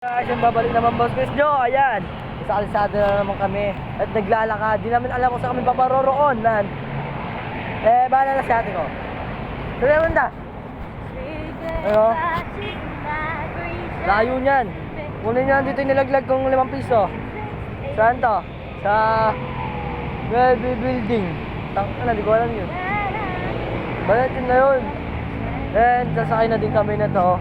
Guys, yung babalik naman boss Chris Joe, ayan. Sa kalsada na naman kami at naglalakad. Di namin alam kung saan kami paparoroon, man. Bahala na si ate ko. Tuloy mo na. Ano? Layo niyan. Kunin niyan dito yung nilaglag kong 5 piso. Saan to? Sa Welby Building. Tangka na, di ko alam yun. Balat yun na yun. Then, sasakay na din kami na to.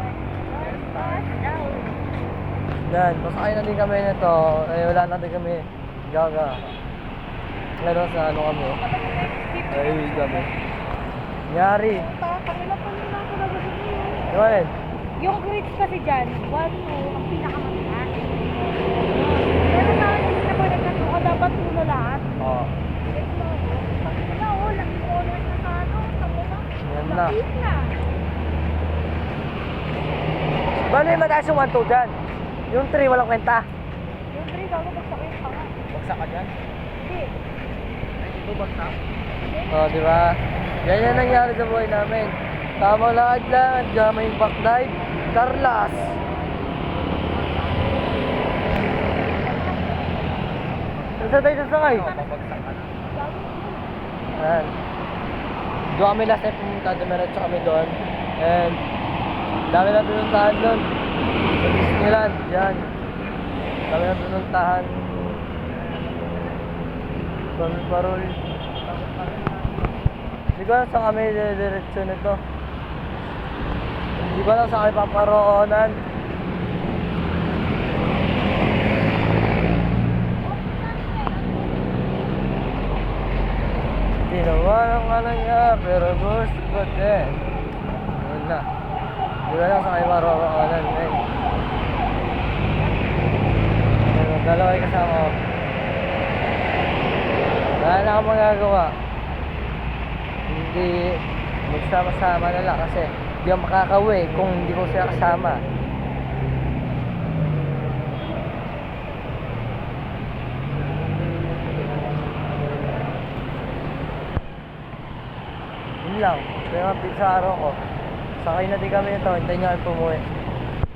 Yan, pasakay na din kami nito. Wala na din kami gaga. Ngayon sa ano kami. Ay, kami. Nyari. Ano Yung grades kasi dyan, 1, 2, ang pinakamataas. Pero na, hindi na po nagkatuka, dapat puno lahat. Oo. Lagi honors na sa ano, sa muna. Yan na. Lapit na. Balo yung mataas yung 1, 2 dyan. Yung 3 walang kwenta. Yung 3, gago bagsak yung panga. Bagsak ka dyan? Hindi. Ay, dito bagsak? Oo, di ba? Yan yung nangyari sa buhay namin. Tamang lakad lang at gama yung backdive. Carlas! Saan tayo sasakay? Ayan. Doon kami last time pumunta, dumiretso kami doon. And dami na pinuntahan doon. Sa Disneyland, yan. Dami na pinuntahan. Parol. Hindi ko alam saan kami diretso nito. Hindi ko alam saan kami paparoonan. Hindi naman ang niya, pero gusto ko din. Wala. Hindi ko alam saan kami paroonan. Dalawa yung kasama ko. Wala na akong magagawa. Hindi magsama-sama na lang kasi hindi ako makakauwi kung hindi ko sila kasama. Yun lang. Kaya nga sa araw ko. Sakay na din kami nito. Hintayin niya kami pumuwi.